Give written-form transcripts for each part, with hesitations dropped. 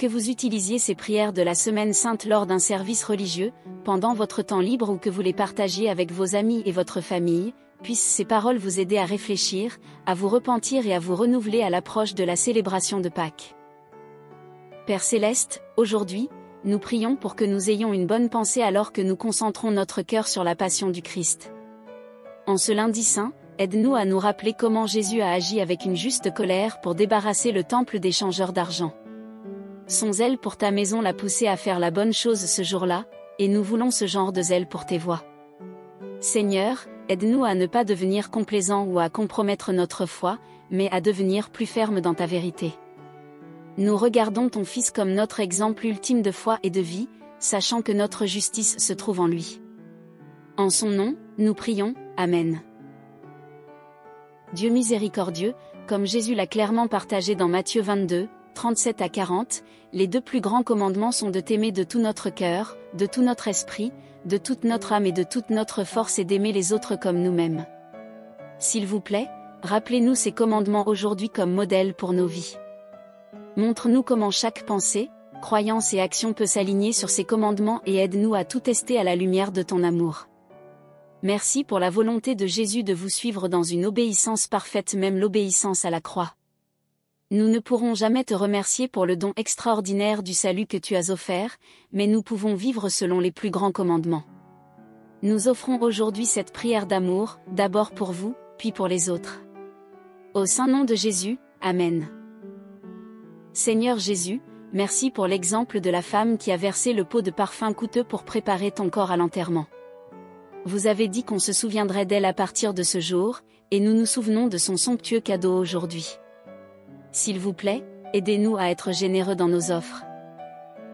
Que vous utilisiez ces prières de la Semaine Sainte lors d'un service religieux, pendant votre temps libre ou que vous les partagiez avec vos amis et votre famille, puissent ces paroles vous aider à réfléchir, à vous repentir et à vous renouveler à l'approche de la célébration de Pâques. Père Céleste, aujourd'hui, nous prions pour que nous ayons une bonne pensée alors que nous concentrons notre cœur sur la passion du Christ. En ce lundi saint, aide-nous à nous rappeler comment Jésus a agi avec une juste colère pour débarrasser le temple des changeurs d'argent. Son zèle pour ta maison l'a poussé à faire la bonne chose ce jour-là, et nous voulons ce genre de zèle pour tes voies. Seigneur, aide-nous à ne pas devenir complaisants ou à compromettre notre foi, mais à devenir plus fermes dans ta vérité. Nous regardons ton Fils comme notre exemple ultime de foi et de vie, sachant que notre justice se trouve en lui. En son nom, nous prions, Amen. Dieu miséricordieux, comme Jésus l'a clairement partagé dans Matthieu 22, 37 à 40, les deux plus grands commandements sont de t'aimer de tout notre cœur, de tout notre esprit, de toute notre âme et de toute notre force et d'aimer les autres comme nous-mêmes. S'il vous plaît, rappelez-nous ces commandements aujourd'hui comme modèle pour nos vies. Montre-nous comment chaque pensée, croyance et action peut s'aligner sur ces commandements et aide-nous à tout tester à la lumière de ton amour. Merci pour la volonté de Jésus de vous suivre dans une obéissance parfaite, même l'obéissance à la croix. Nous ne pourrons jamais te remercier pour le don extraordinaire du salut que tu as offert, mais nous pouvons vivre selon les plus grands commandements. Nous offrons aujourd'hui cette prière d'amour, d'abord pour vous, puis pour les autres. Au saint nom de Jésus, Amen. Seigneur Jésus, merci pour l'exemple de la femme qui a versé le pot de parfum coûteux pour préparer ton corps à l'enterrement. Vous avez dit qu'on se souviendrait d'elle à partir de ce jour, et nous nous souvenons de son somptueux cadeau aujourd'hui. S'il vous plaît, aidez-nous à être généreux dans nos offres.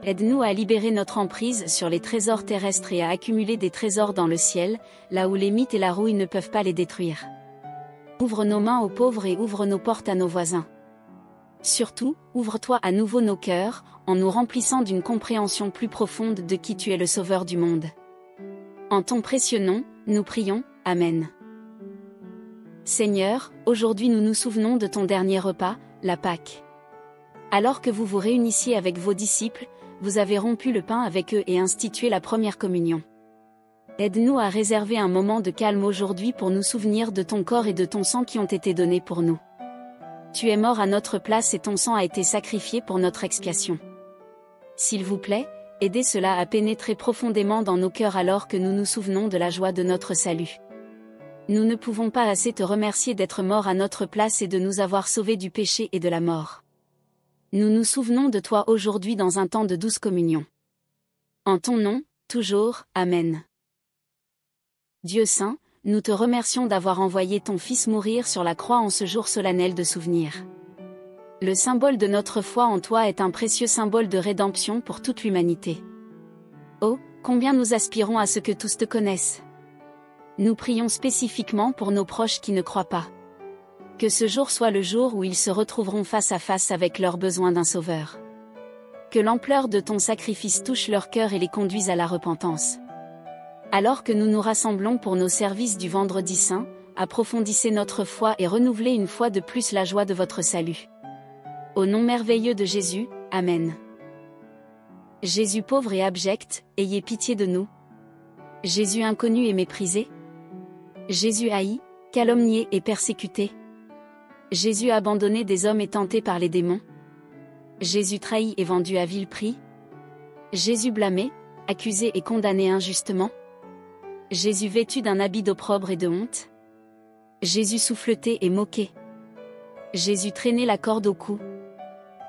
Aide-nous à libérer notre emprise sur les trésors terrestres et à accumuler des trésors dans le ciel, là où les mythes et la rouille ne peuvent pas les détruire. Ouvre nos mains aux pauvres et ouvre nos portes à nos voisins. Surtout, ouvre-toi à nouveau nos cœurs, en nous remplissant d'une compréhension plus profonde de qui tu es le Sauveur du monde. En ton précieux nom, nous prions, Amen. Seigneur, aujourd'hui nous nous souvenons de ton dernier repas, la Pâque. Alors que vous vous réunissiez avec vos disciples, vous avez rompu le pain avec eux et institué la première communion. Aide-nous à réserver un moment de calme aujourd'hui pour nous souvenir de ton corps et de ton sang qui ont été donnés pour nous. Tu es mort à notre place et ton sang a été sacrifié pour notre expiation. S'il vous plaît, aidez cela à pénétrer profondément dans nos cœurs alors que nous nous souvenons de la joie de notre salut. Nous ne pouvons pas assez te remercier d'être mort à notre place et de nous avoir sauvés du péché et de la mort. Nous nous souvenons de toi aujourd'hui dans un temps de douce communion. En ton nom, toujours, Amen. Dieu saint, nous te remercions d'avoir envoyé ton Fils mourir sur la croix en ce jour solennel de souvenir. Le symbole de notre foi en toi est un précieux symbole de rédemption pour toute l'humanité. Oh, combien nous aspirons à ce que tous te connaissent. Nous prions spécifiquement pour nos proches qui ne croient pas. Que ce jour soit le jour où ils se retrouveront face à face avec leurs besoins d'un sauveur. Que l'ampleur de ton sacrifice touche leur cœur et les conduise à la repentance. Alors que nous nous rassemblons pour nos services du Vendredi Saint, approfondissez notre foi et renouvelez une fois de plus la joie de votre salut. Au nom merveilleux de Jésus, Amen. Jésus pauvre et abject, ayez pitié de nous. Jésus inconnu et méprisé. Jésus haï, calomnié et persécuté. Jésus abandonné des hommes et tenté par les démons. Jésus trahi et vendu à vil prix. Jésus blâmé, accusé et condamné injustement. Jésus vêtu d'un habit d'opprobre et de honte. Jésus souffleté et moqué. Jésus traîné la corde au cou.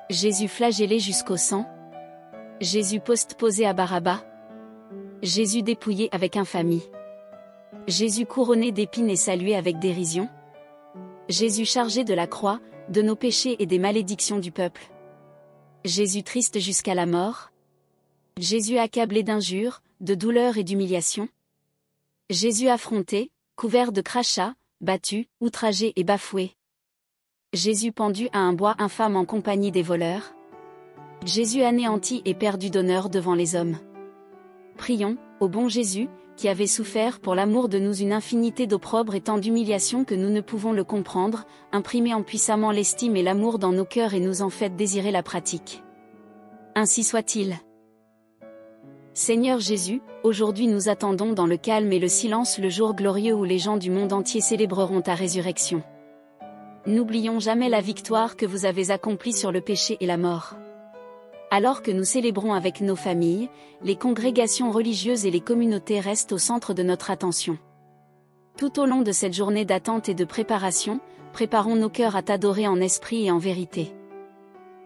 Jésus flagellé jusqu'au sang. Jésus postposé à Barabbas. Jésus dépouillé avec infamie. Jésus couronné d'épines et salué avec dérision. Jésus chargé de la croix, de nos péchés et des malédictions du peuple. Jésus triste jusqu'à la mort. Jésus accablé d'injures, de douleurs et d'humiliations. Jésus affronté, couvert de crachats, battu, outragé et bafoué. Jésus pendu à un bois infâme en compagnie des voleurs. Jésus anéanti et perdu d'honneur devant les hommes. Prions, ô bon Jésus, qui avait souffert pour l'amour de nous une infinité d'opprobre et tant d'humiliations que nous ne pouvons le comprendre, imprimez en puissamment l'estime et l'amour dans nos cœurs et nous en faites désirer la pratique. Ainsi soit-il. Seigneur Jésus, aujourd'hui nous attendons dans le calme et le silence le jour glorieux où les gens du monde entier célébreront ta résurrection. N'oublions jamais la victoire que vous avez accomplie sur le péché et la mort. Alors que nous célébrons avec nos familles, les congrégations religieuses et les communautés restent au centre de notre attention. Tout au long de cette journée d'attente et de préparation, préparons nos cœurs à t'adorer en esprit et en vérité.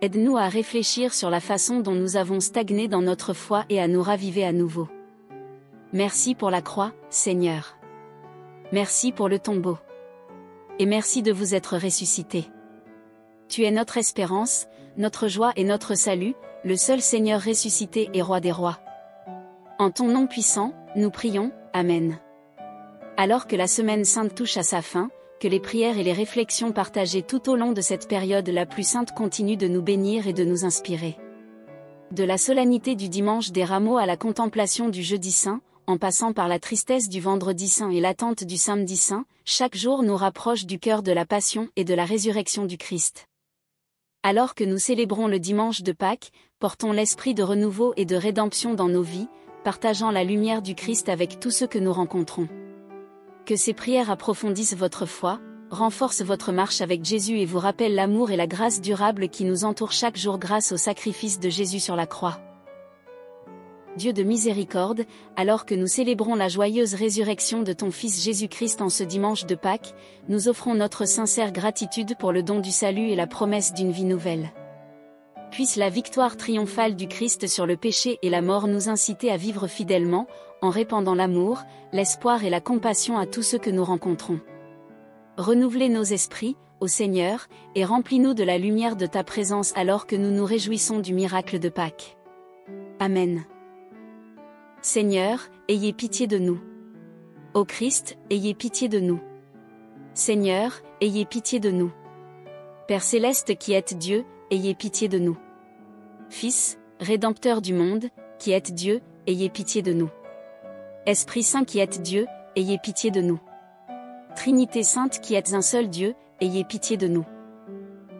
Aide-nous à réfléchir sur la façon dont nous avons stagné dans notre foi et à nous raviver à nouveau. Merci pour la croix, Seigneur. Merci pour le tombeau. Et merci de vous être ressuscité. Tu es notre espérance, notre joie et notre salut, le seul Seigneur ressuscité et Roi des rois. En ton nom puissant, nous prions, Amen. Alors que la Semaine Sainte touche à sa fin, que les prières et les réflexions partagées tout au long de cette période la plus sainte continuent de nous bénir et de nous inspirer. De la solennité du dimanche des rameaux à la contemplation du jeudi saint, en passant par la tristesse du vendredi saint et l'attente du samedi saint, chaque jour nous rapproche du cœur de la passion et de la résurrection du Christ. Alors que nous célébrons le dimanche de Pâques, portons l'esprit de renouveau et de rédemption dans nos vies, partageant la lumière du Christ avec tous ceux que nous rencontrons. Que ces prières approfondissent votre foi, renforcent votre marche avec Jésus et vous rappellent l'amour et la grâce durable qui nous entourent chaque jour grâce au sacrifice de Jésus sur la croix. Dieu de miséricorde, alors que nous célébrons la joyeuse résurrection de ton Fils Jésus-Christ en ce dimanche de Pâques, nous offrons notre sincère gratitude pour le don du salut et la promesse d'une vie nouvelle. Puisse la victoire triomphale du Christ sur le péché et la mort nous inciter à vivre fidèlement, en répandant l'amour, l'espoir et la compassion à tous ceux que nous rencontrons. Renouvelez nos esprits, ô Seigneur, et remplis-nous de la lumière de ta présence alors que nous nous réjouissons du miracle de Pâques. Amen. Seigneur, ayez pitié de nous. Ô Christ, ayez pitié de nous. Seigneur, ayez pitié de nous. Père céleste qui êtes Dieu, ayez pitié de nous. Fils, Rédempteur du monde, qui êtes Dieu, ayez pitié de nous. Esprit Saint qui êtes Dieu, ayez pitié de nous. Trinité Sainte qui êtes un seul Dieu, ayez pitié de nous.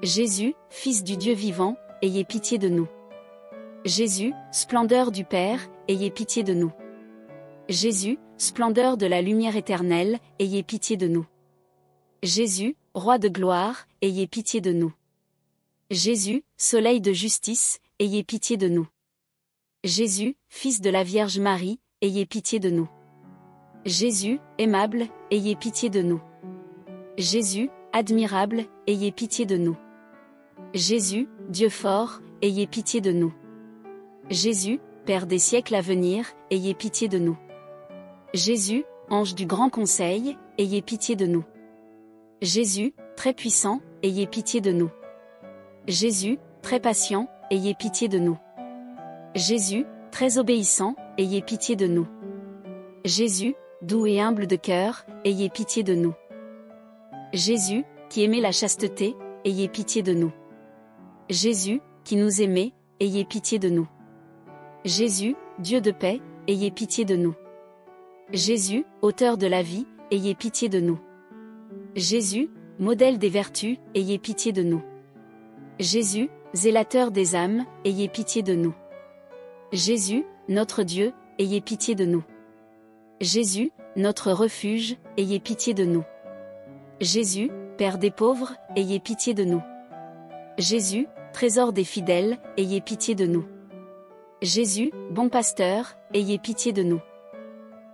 Jésus, Fils du Dieu vivant, ayez pitié de nous. Jésus, splendeur du Père, ayez pitié de nous. Jésus, splendeur de la lumière éternelle, ayez pitié de nous. Jésus, Roi de gloire, ayez pitié de nous. Jésus, Soleil de justice, ayez pitié de nous. Jésus, Fils de la Vierge Marie, ayez pitié de nous. Jésus, aimable, ayez pitié de nous. Jésus, admirable, ayez pitié de nous. Jésus, Dieu fort, ayez pitié de nous. Jésus, Père des siècles à venir, ayez pitié de nous. Jésus, Ange du grand conseil, ayez pitié de nous. Jésus, très puissant, ayez pitié de nous. Jésus, très patient, ayez pitié de nous. Jésus, très obéissant, ayez pitié de nous. Jésus, doux et humble de cœur, ayez pitié de nous. Jésus, qui aimait la chasteté, ayez pitié de nous. Jésus, qui nous aimait, ayez pitié de nous. Jésus, Dieu de paix, ayez pitié de nous. Jésus, auteur de la vie, ayez pitié de nous. Jésus, modèle des vertus, ayez pitié de nous. Jésus, zélateur des âmes, ayez pitié de nous. Jésus, notre Dieu, ayez pitié de nous. Jésus, notre refuge, ayez pitié de nous. Jésus, Père des pauvres, ayez pitié de nous. Jésus, trésor des fidèles, ayez pitié de nous. Jésus, bon pasteur, ayez pitié de nous.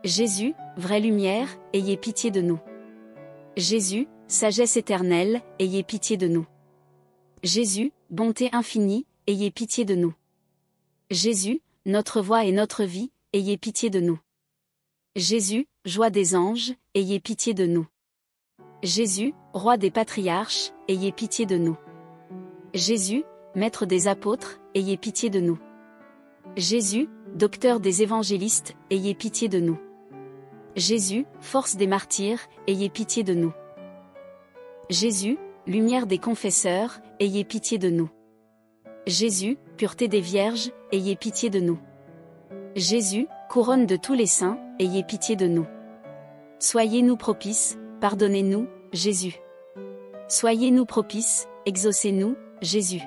Jésus, vraie lumière, ayez pitié de nous. Jésus, sagesse éternelle, ayez pitié de nous. Jésus, bonté infinie, ayez pitié de nous. Jésus, notre voix et notre vie, ayez pitié de nous. Jésus, joie des anges, ayez pitié de nous. Jésus, roi des patriarches, ayez pitié de nous. Jésus, maître des apôtres, ayez pitié de nous. Jésus, docteur des évangélistes, ayez pitié de nous. Jésus, force des martyrs, ayez pitié de nous. Jésus, lumière des confesseurs, ayez pitié de nous. Jésus, pureté des vierges, ayez pitié de nous. Jésus, couronne de tous les saints, ayez pitié de nous. Soyez-nous propices, pardonnez-nous, Jésus. Soyez-nous propices, exaucez-nous, Jésus.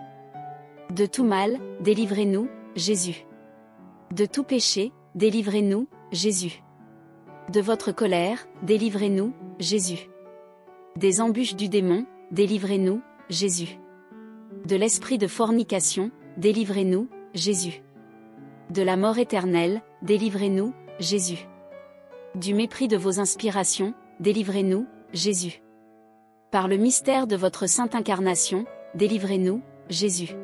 De tout mal, délivrez-nous, Jésus. De tout péché, délivrez-nous, Jésus. De votre colère, délivrez-nous, Jésus. Des embûches du démon, délivrez-nous, Jésus. De l'esprit de fornication, délivrez-nous, Jésus. De la mort éternelle, délivrez-nous, Jésus. Du mépris de vos inspirations, délivrez-nous, Jésus. Par le mystère de votre sainte incarnation, délivrez-nous, Jésus.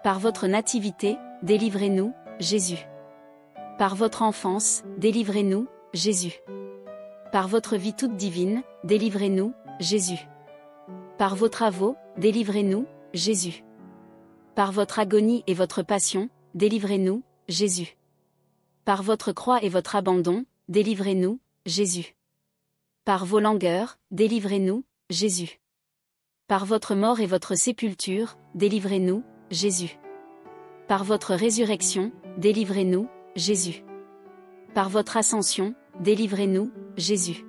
Par votre nativité, délivrez-nous, Jésus. Par votre enfance, délivrez-nous, Jésus. Par votre vie toute divine, délivrez-nous, Jésus. Par vos travaux, délivrez-nous, Jésus. Par votre agonie et votre passion, délivrez-nous, Jésus. Par votre croix et votre abandon, délivrez-nous, Jésus. Par vos langueurs, délivrez-nous, Jésus. Par votre mort et votre sépulture, délivrez-nous, Jésus. Par votre résurrection, délivrez-nous, Jésus. Par votre ascension, délivrez-nous, Jésus.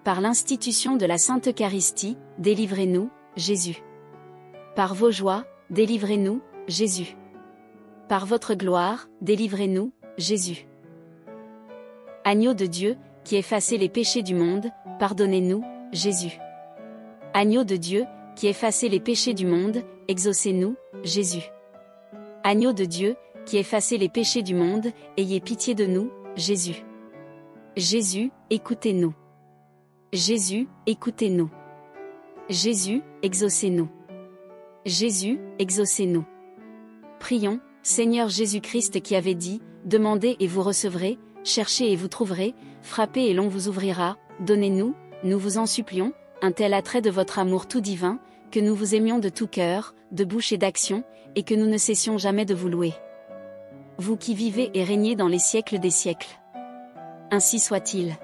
Par l'institution de la Sainte Eucharistie, délivrez-nous, Jésus. Par vos joies, délivrez-nous, Jésus. Par votre gloire, délivrez-nous, Jésus. Agneau de Dieu, qui effacez les péchés du monde, pardonnez-nous, Jésus. Agneau de Dieu, qui effacez les péchés du monde, exaucez-nous, Jésus. Agneau de Dieu, qui effacez les péchés du monde, ayez pitié de nous, Jésus. Jésus, écoutez-nous. Jésus, écoutez-nous. Jésus, exaucez-nous. Jésus, exaucez-nous. Prions, Seigneur Jésus-Christ qui avait dit, demandez et vous recevrez, cherchez et vous trouverez, frappez et l'on vous ouvrira, donnez-nous, nous vous en supplions, un tel attrait de votre amour tout divin, que nous vous aimions de tout cœur, de bouche et d'action, et que nous ne cessions jamais de vous louer. Vous qui vivez et régnez dans les siècles des siècles. Ainsi soit-il.